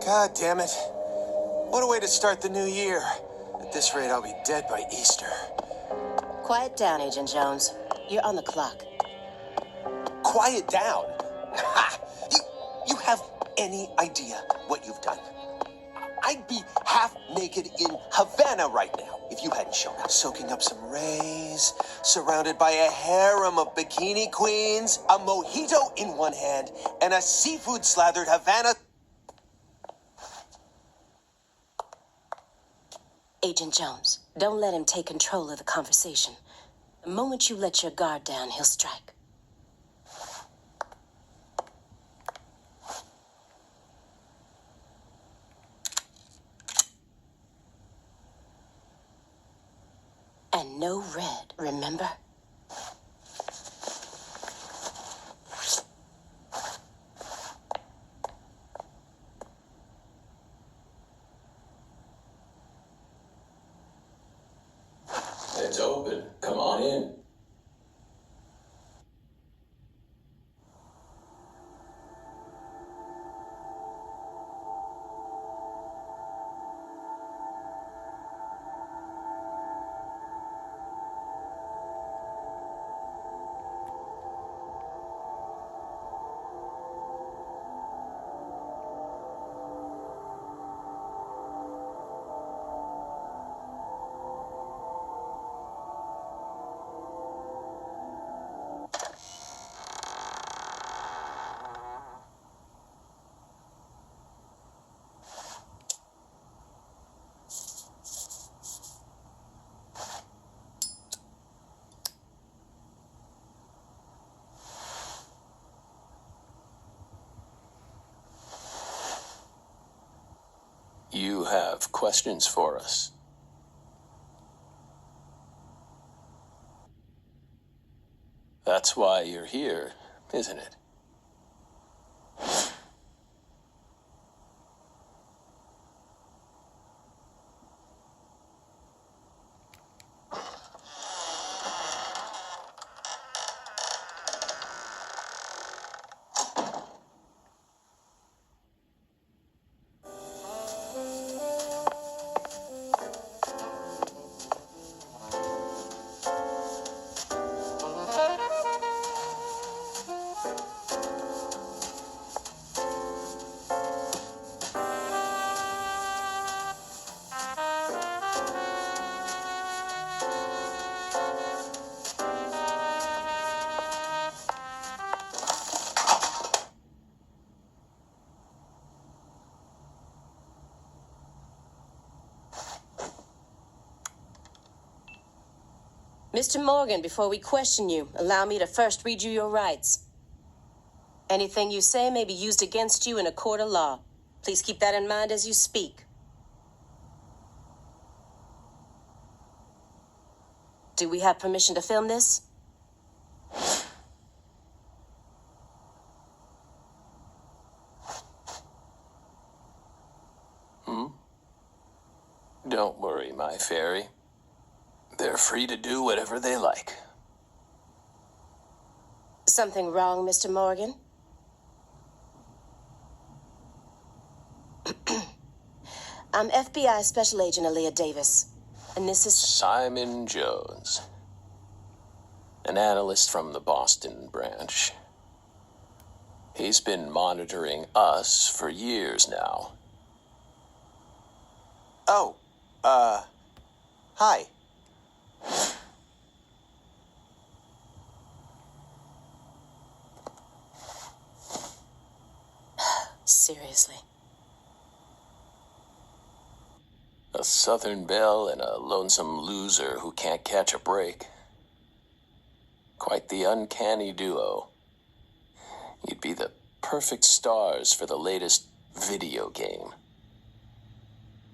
God damn it. What a way to start the new year. At this rate, I'll be dead by Easter. Quiet down, Agent Jones. You're on the clock. Quiet down? Ha! You have any idea what you've done? I'd be half naked in Havana right now if you hadn't shown up. Soaking up some rays, surrounded by a harem of bikini queens, a mojito in one hand, and a seafood-slathered Havana... Agent Jones, don't let him take control of the conversation. The moment you let your guard down, he'll strike. And no red, remember? It's open. Come on in. You have questions for us. That's why you're here, isn't it? Mr. Morgan, before we question you, allow me to first read you your rights. Anything you say may be used against you in a court of law. Please keep that in mind as you speak. Do we have permission to film this? Don't worry, my fairy. They're free to do whatever they like. Something wrong, Mr. Morgan? I'm FBI Special Agent Aaliyah Davis, and this is... Simon Jones, an analyst from the Boston branch. He's been monitoring us for years now. Oh, hi. Seriously. A Southern belle and a lonesome loser who can't catch a break. Quite the uncanny duo. You'd be the perfect stars for the latest video game.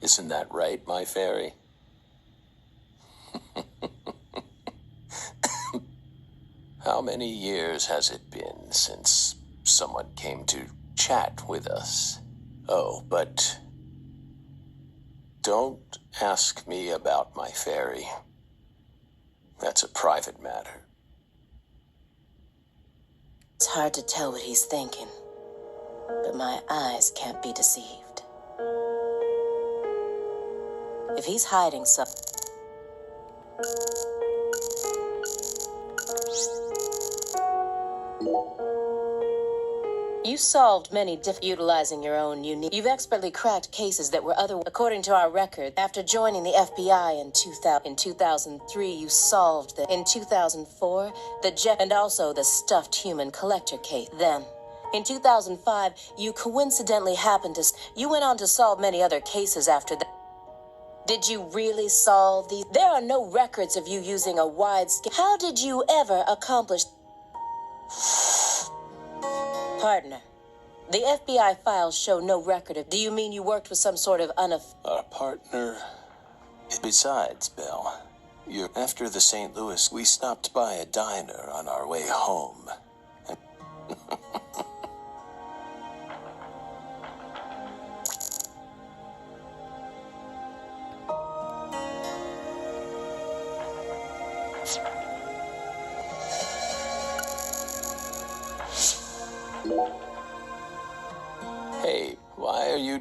Isn't that right, my fairy? How many years has it been since someone came to chat with us? Oh, but don't ask me about my fairy. That's a private matter. It's hard to tell what he's thinking, but my eyes can't be deceived. If he's hiding something... You solved many utilizing your own unique... You've expertly cracked cases that were According to our record, after joining the FBI in 2003, you solved in 2004, the Jeff... and also the stuffed human collector case. Then, in 2005, you coincidentally happened to... You went on to solve many other cases after that. Did you really solve these? There are no records of you using a wide scale. How did you ever accomplish... Partner, the FBI files show no record of... Do you mean you worked with some sort of Our partner... Besides, Belle, after the St. Louis, we stopped by a diner on our way home. Hey, why are you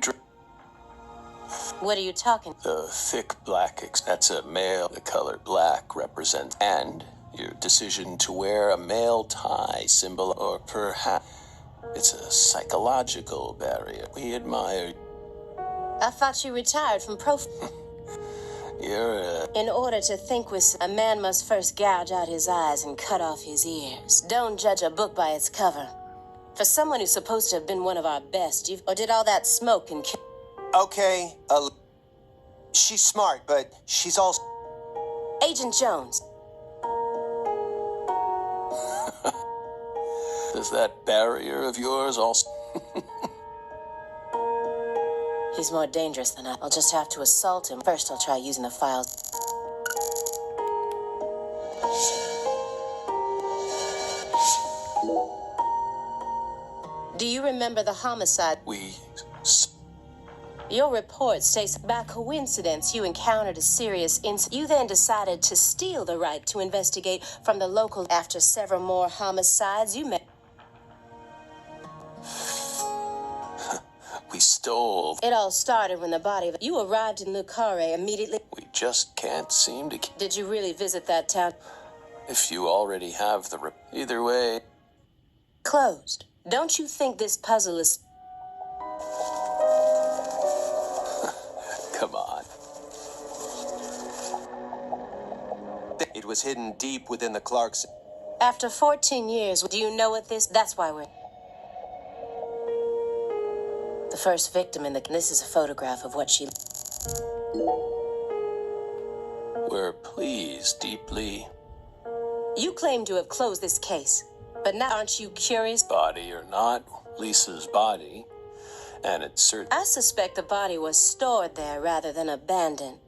What are you talking... The thick black, that's a male. The color black represents... And your decision to wear a male tie symbol, or perhaps it's a psychological barrier. We admire... I thought you retired from You're In order to think with... A man must first gouge out his eyes and cut off his ears. Don't judge a book by its cover. For someone who's supposed to have been one of our best, or did all that smoke and... Okay, she's smart, but she's also... Agent Jones. Does that barrier of yours also... He's more dangerous than I. I'll just have to assault him. First, I'll try using the files. Do you remember the homicide? Your report states by coincidence you encountered a serious incident. You then decided to steal the right to investigate from the local. After several more homicides, you met... We stole... It all started when the body of... You arrived in Lucare immediately. We just can't seem to... Did you really visit that town? If you already have the... Either way... Closed. Don't you think this puzzle is... Come on. It was hidden deep within the Clarks. After 14 years, do you know what this... That's why we're... The first victim in the... This is a photograph of what she... We're pleased deeply You claim to have closed this case, but now aren't you curious? Body or not, Lisa's body. And it's certain. I suspect the body was stored there rather than abandoned.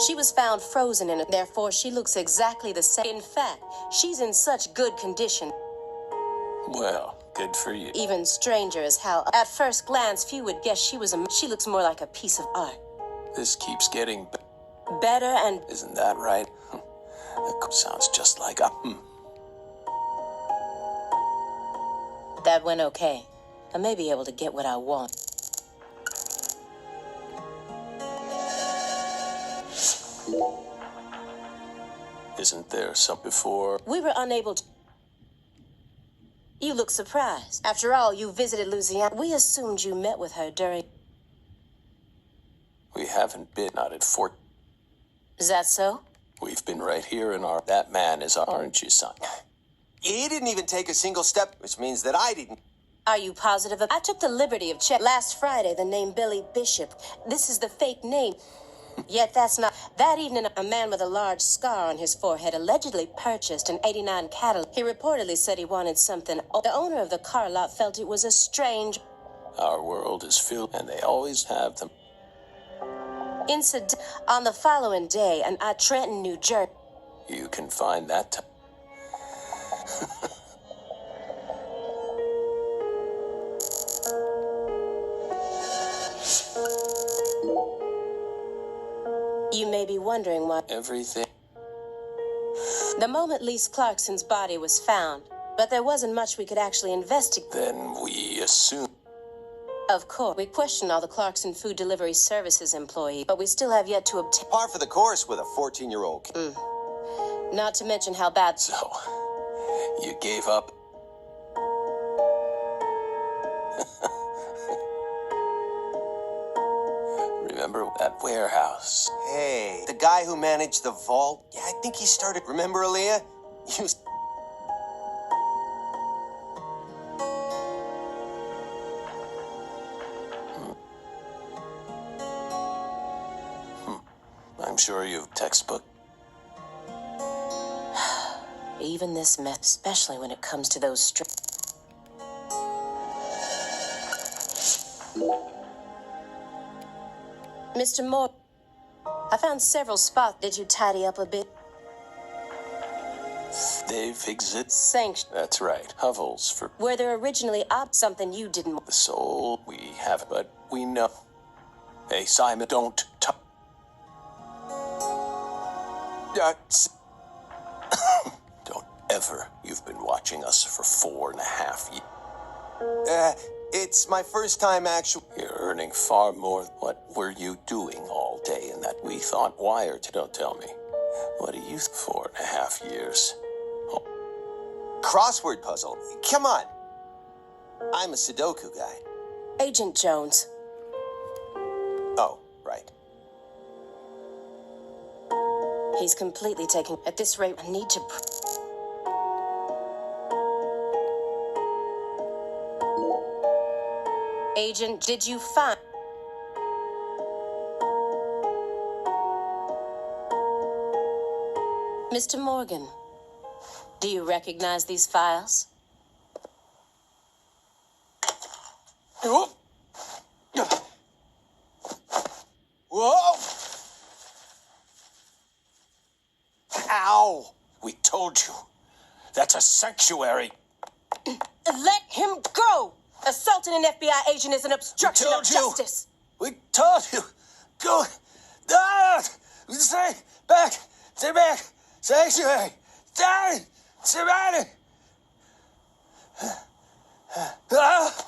She was found frozen in it, therefore she looks exactly the same. In fact, she's in such good condition. Well, good for you. Even stranger is how, at first glance, few would guess she looks more like a piece of art. This keeps getting Better and... Isn't that right? That sounds just like a That went okay. I may be able to get what I want. Isn't there some before? We were unable to... You look surprised. After all, you visited Louisiana. We assumed you met with her during... We haven't been out at Fort. Is that so? We've been right here in our... That man is our... Aren't you, son? He didn't even take a single step, which means that I didn't. Are you positive? I took the liberty of checking last Friday the name Billy Bishop. This is the fake name. Yet that's not... That evening, a man with a large scar on his forehead allegedly purchased an '89 Cadillac. He reportedly said he wanted something. The owner of the car lot felt it was a strange... Our world is filled, and they always have them. incident. On the following day, at Trenton, New Jersey... You can find that. You may be wondering why... Everything. The moment Lise Clarkson's body was found, but there wasn't much we could actually investigate. Then we assume. Of course, we questioned all the Clarkson Food Delivery Services employees, but we still have yet to obtain... Par for the course with a 14-year-old kid. Not to mention how bad... So, you gave up? Remember that warehouse? Hey, the guy who managed the vault? Yeah, I think he started. Remember, Aaliyah? You... I'm sure you've textbook. Even this mess, especially when it comes to those Mr. Moore, I found several spots. Did you tidy up a bit? They've exit. Sanctioned. That's right. Hovels for Were there originally something you didn't... the soul. We have, but we know. Hey, Simon, don't talk. Don't ever. You've been watching us for 4.5 years. It's my first time actually... You're earning far more. What were you doing all day in that we thought wired? Don't tell me. What are you 4.5 years? Crossword puzzle. Come on. I'm a Sudoku guy. Agent Jones. Oh, right. He's completely taken... At this rate, I need to... Agent, did you find... Mr. Morgan, do you recognize these files? Whoa! Whoa! Ow! We told you. That's a sanctuary. Let him go! Assaulting an FBI agent is an obstruction of justice. We told you. Go. Ah! Stay back. Stay back. Sanctuary. Stay. Surrounded. Ah!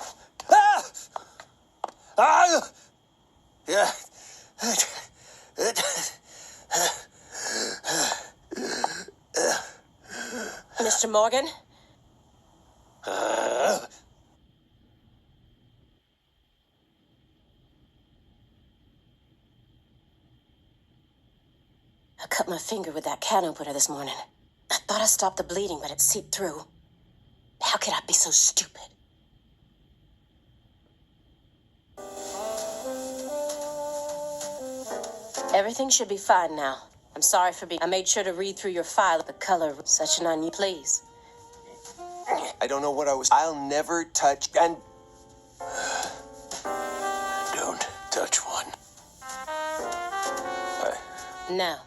Ah! Ah! Yeah. Mr. Morgan? I cut my finger with that can opener this morning. I thought I stopped the bleeding, but it seeped through. How could I be so stupid? Everything should be fine now. I'm sorry for being. I made sure to read through your file. The color, such an onion. Please. I don't know what I was. I'll never touch. And Don't touch one. Now.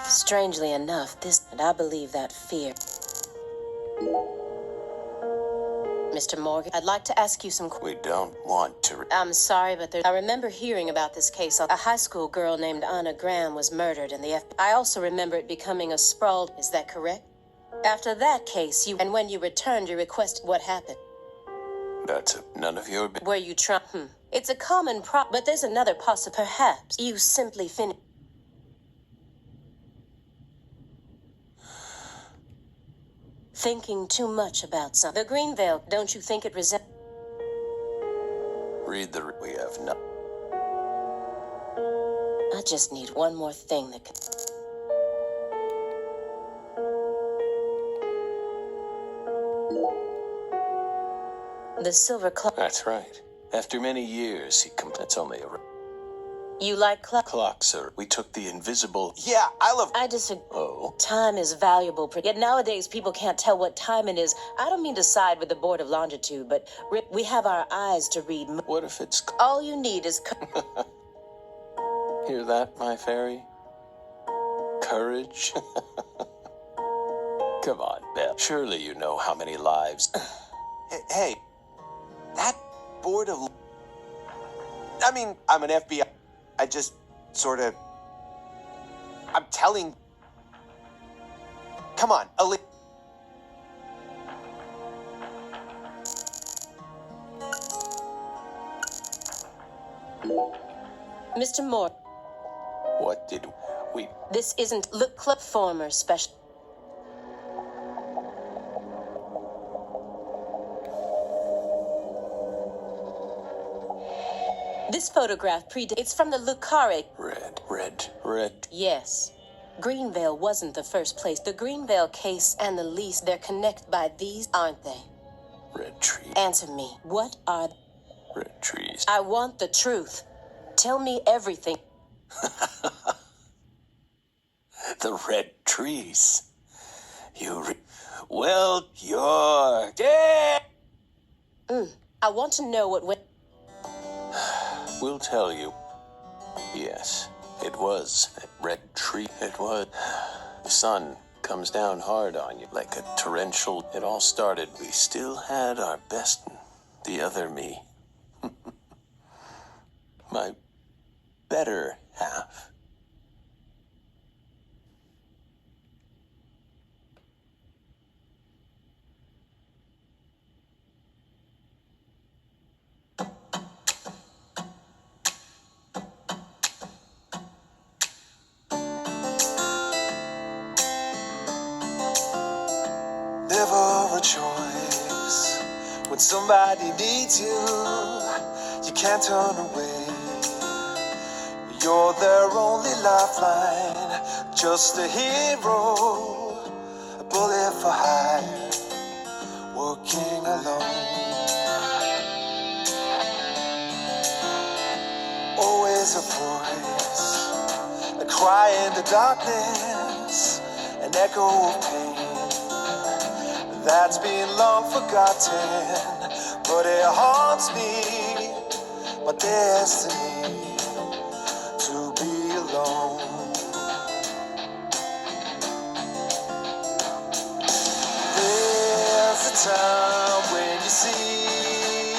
Strangely enough, and I believe that fear. Mr. Morgan, I'd like to ask you some questions. We don't want to. I'm sorry, but I remember hearing about this case. A high school girl named Anna Graham was murdered in the I also remember it becoming a sprawled. Is that correct? After that case, and when you returned, you requested what happened. That's none of your. Were you trying? It's a common but there's another possible. Perhaps you simply finished. Thinking too much about something. The green veil, don't you think it resembles? Read the. We have no. I just need one more thing that can. The silver clock. That's right. After many years, he It's only a. You like clock? Clock, sir. We took the invisible. yeah, I love. I disagree. Oh. Time is valuable. Yet nowadays, people can't tell what time it is. I don't mean to side with the Board of Longitude, but we have our eyes to read. What if it's. All you need is. Hear that, my fairy? Courage? Come on, Belle. Surely you know how many lives. Hey, that board of. I mean, I'm an FBI. I just sort of. I'm telling. Come on, Ali. Mr. Moore, What did we. this isn't look club former special. This photograph predates. It's from the Lucare. Red. Yes. Greenvale wasn't the first place. The Greenvale case and the lease, they're connected by these, aren't they? Red tree. Answer me. What are... Red trees. I want the truth. Tell me everything. The red trees. Well, you're dead. I want to know what went... We'll tell you. Yes, it was a red tree. It was. The sun comes down hard on you like a torrential. It all started. We still had our best. The other me. My better half. Never a choice. When somebody needs you, you can't turn away. You're their only lifeline, just a hero, a bullet for hire, working alone. Always a voice, a cry in the darkness, an echo of pain that's been long forgotten, but it haunts me, my destiny, to be alone. There's a time when you see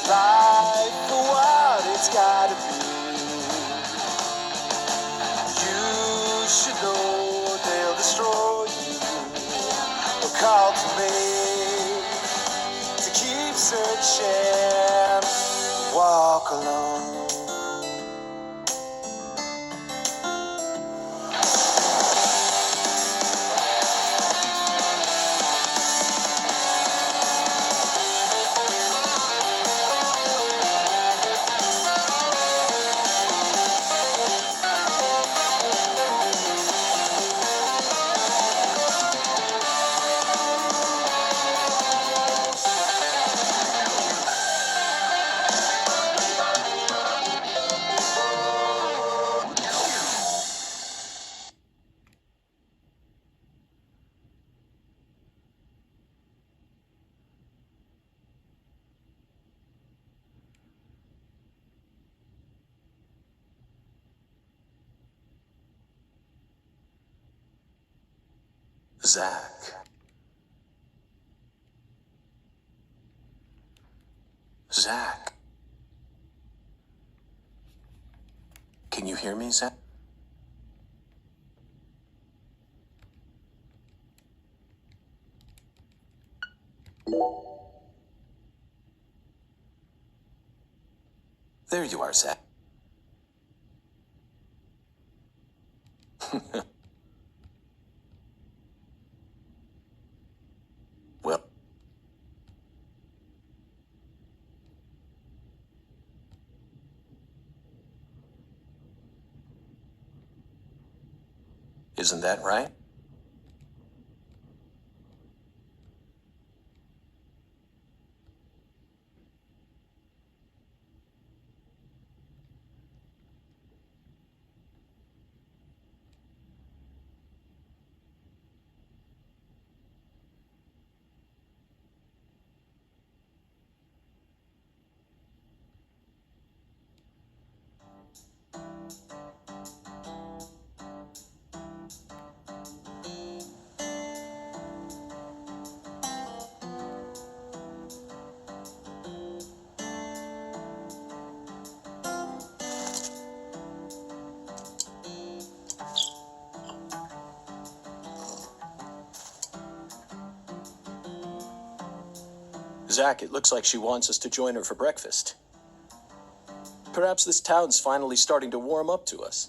life for what it's gotta be. You should know they'll destroy you. Call to me to keep searching, walk alone. Zach. Zach. Can you hear me, Zach? There you are, Zach. Well, isn't that right? Zach, it looks like she wants us to join her for breakfast. Perhaps this town's finally starting to warm up to us.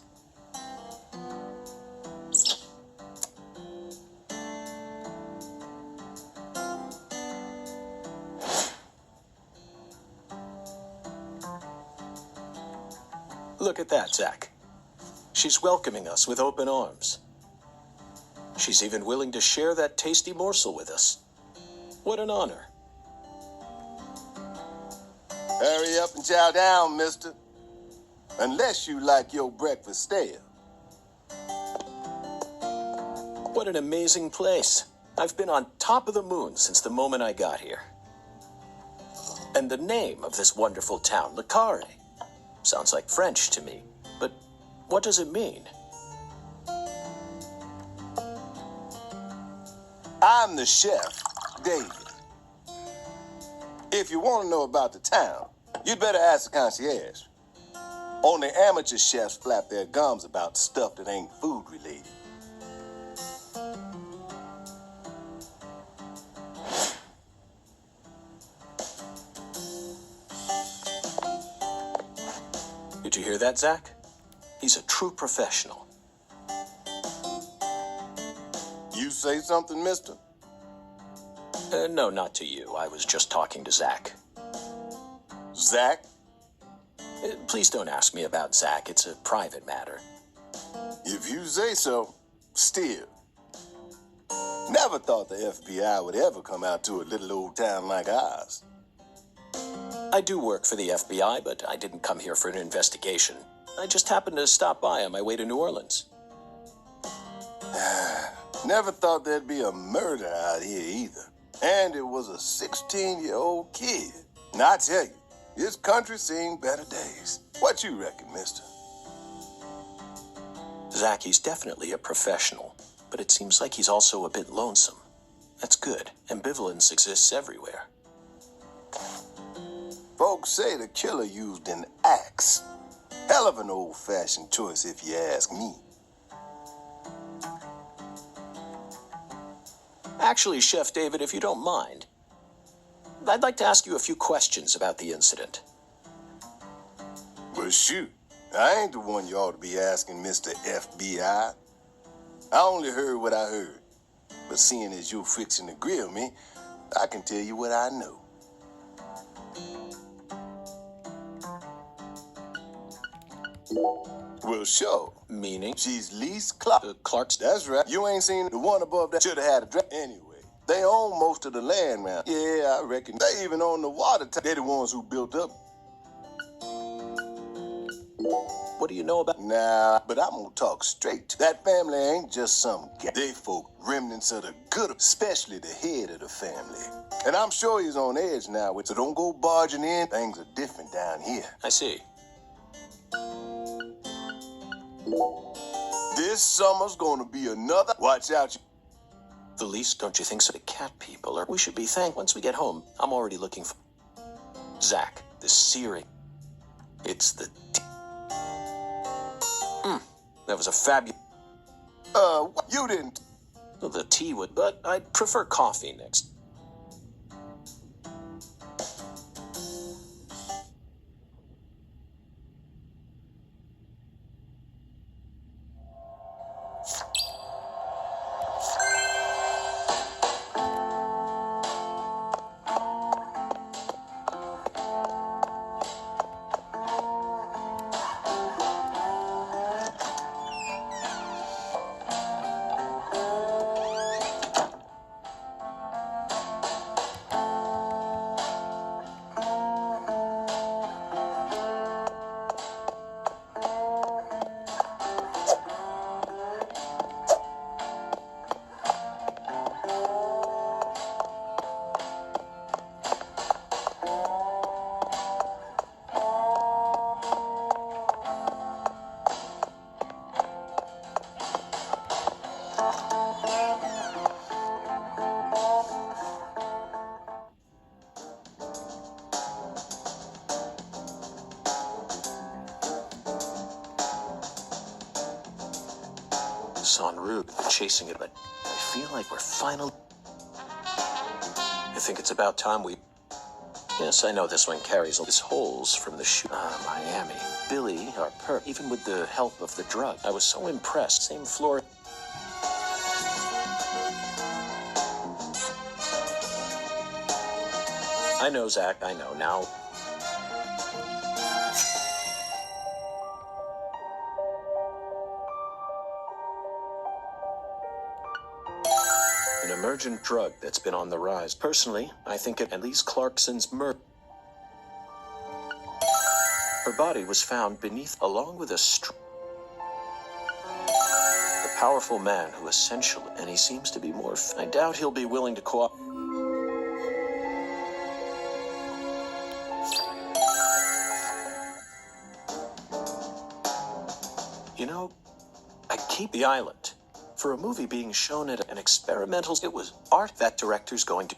Look at that, Zach. She's welcoming us with open arms. She's even willing to share that tasty morsel with us. What an honor. Hurry up and chow down, mister. Unless you like your breakfast stale. What an amazing place. I've been on top of the moon since the moment I got here. And the name of this wonderful town, Le Carre, sounds like French to me. But what does it mean? I'm the chef, David. If you want to know about the town, you'd better ask the concierge. Only amateur chefs flap their gums about stuff that ain't food related. Did you hear that, Zach? He's a true professional. You say something, mister? No, not to you. I was just talking to Zach. Zach? Please don't ask me about Zach. It's a private matter. If you say so, still. Never thought the FBI would ever come out to a little old town like ours. I do work for the FBI, but I didn't come here for an investigation. I just happened to stop by on my way to New Orleans. Never thought there'd be a murder out here either. And it was a 16-year-old kid. Now I tell you, this country's seen better days. What you reckon, mister? Zach, he's definitely a professional, but it seems like he's also a bit lonesome. That's good. Ambivalence exists everywhere. Folks say the killer used an axe. Hell of an old-fashioned choice if you ask me. Actually, Chef David, if you don't mind, I'd like to ask you a few questions about the incident. Well, shoot. I ain't the one you ought to be asking, Mr. FBI. I only heard what I heard. But seeing as you're fixing to grill me, I can tell you what I know. Well, sure. Meaning? She's Lise Clark. Clark's... That's right. You ain't seen the one above that. Should have had a dress. Anyway, they own most of the land, man. Yeah, I reckon. They even own the water. They're the ones who built up. What do you know about... Nah, but I'm gonna talk straight. That family ain't just some guy. They folk remnants of the good, especially the head of the family. And I'm sure he's on edge now, so don't go barging in. Things are different down here. I see. This summer's gonna be another. Watch out. The least, don't you think so? The cat people, or we should be thanked once we get home. I'm already looking for Zach, the searing. It's the that was a fabulous. You didn't. Well, the tea would, but I'd prefer coffee next. Sanru, chasing it, but I feel like we're finally. I think it's about time we. Yes, I know this one carries all these holes from the shoe. Miami. Billy, our perp, even with the help of the drug. I was so impressed. Same floor. I know, Zach, I know. Now. An emergent drug that's been on the rise. Personally, I think it at least Clarkson's murder. Her body was found beneath, along with a the powerful man who essentially, and he seems to be more. I doubt he'll be willing to cooperate. You know, I keep the island. For a movie being shown at an experimental, it was art that director's going to.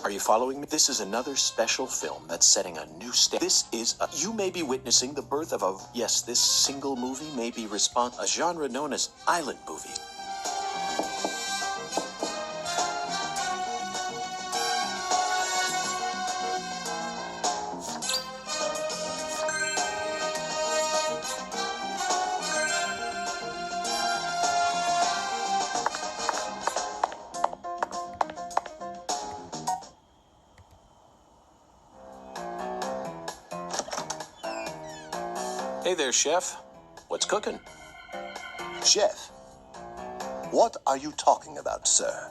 Are you following me? This is another special film that's setting a new stage. This is you may be witnessing the birth of a. Yes, this single movie may be a genre known as island movies. Hey there, chef. What's cooking? Chef, what are you talking about, sir?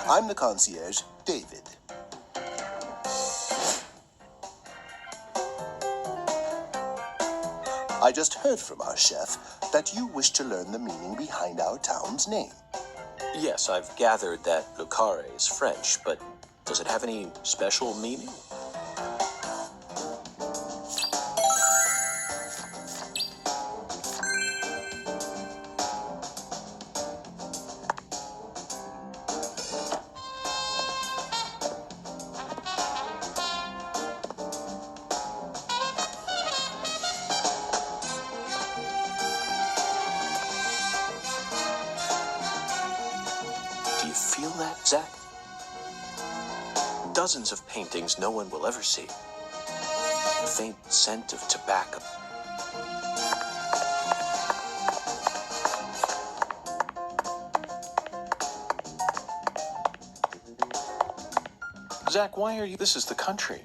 I'm the concierge, David. I just heard from our chef that you wish to learn the meaning behind our town's name. Yes, I've gathered that Lucare is French, but does it have any special meaning? Do you feel that, Zach? Dozens of paintings no one will ever see. The faint scent of tobacco. Zach, why are you? This is the country.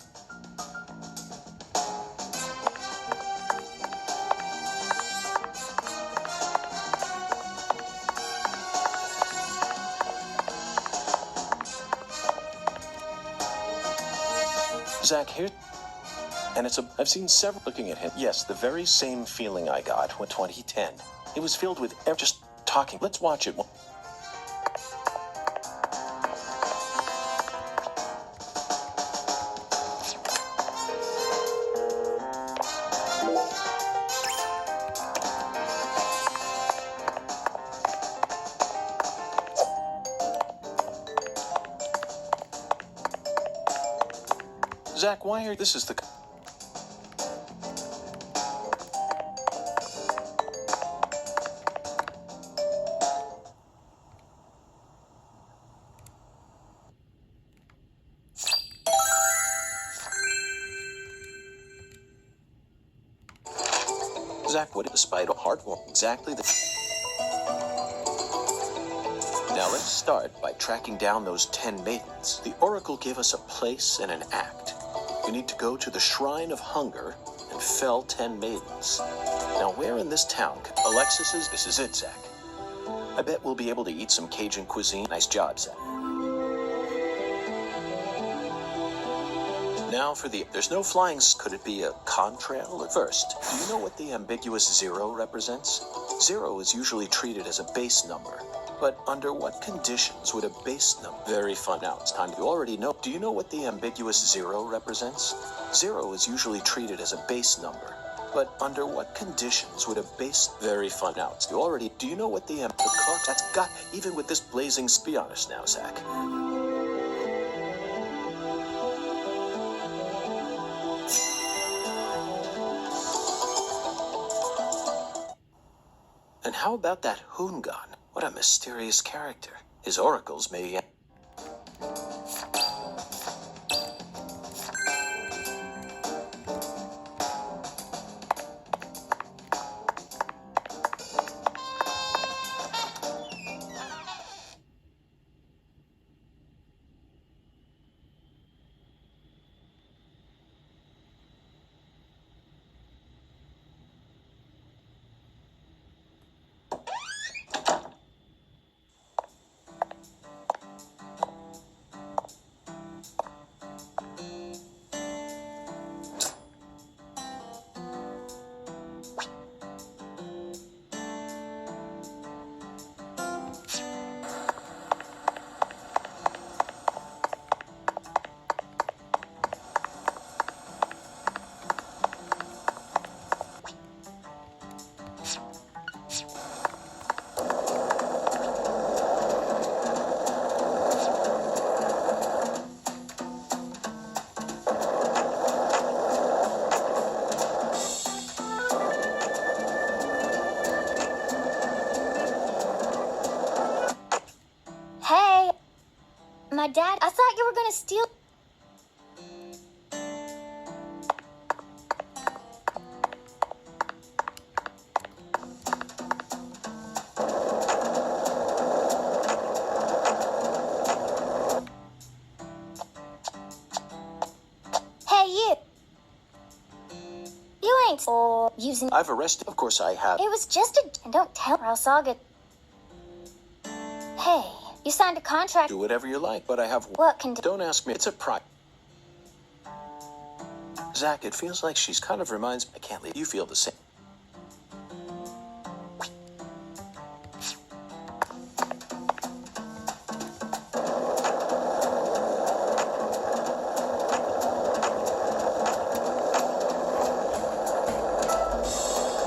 Zach, here, and I've seen several looking at him. Yes, the very same feeling I got when 2010. It was filled with just talking. Let's watch it. Zach, why are this is the... Zach, what despite a hard one? Exactly the... Now let's start by tracking down those 10 maidens. The Oracle gave us a place and an act. We need to go to the Shrine of Hunger and fell 10 maidens. Now where in this town Alexis's? This is it, Zach. I bet we'll be able to eat some Cajun cuisine. Nice job, Zach. Now for the... There's no flying... Could it be a contrail? First, do you know what the ambiguous 0 represents? 0 is usually treated as a base number. But under what conditions would a base number... Very fun. Now it's time. You already know. Do you know what the ambiguous 0 represents? 0 is usually treated as a base number. But under what conditions would a base... Very fun. Now it's... You already... Do you know what the... The car... That's got... Even with this blazing... Be honest now, Zach. And how about that Hoongan? What a mysterious character. His oracles may... My dad, I thought you were gonna steal... Hey, you. You ain't... Or using... I've arrested... Of course I have. It was just a... And don't tell or else I'll get... Hey, you signed a contract... Do whatever you like, but I have... What can... Don't ask me. It's a pride. Zach, it feels like she's kind of reminds me... I can't leave. You feel the same.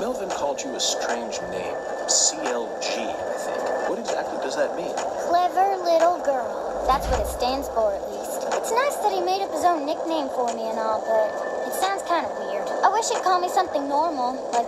Melvin called you a strange name. CLG, I think. What exactly does that mean? Clever little girl. That's what it stands for, at least. It's nice that he made up his own nickname for me and all, but it sounds kind of weird. I wish he'd call me something normal, like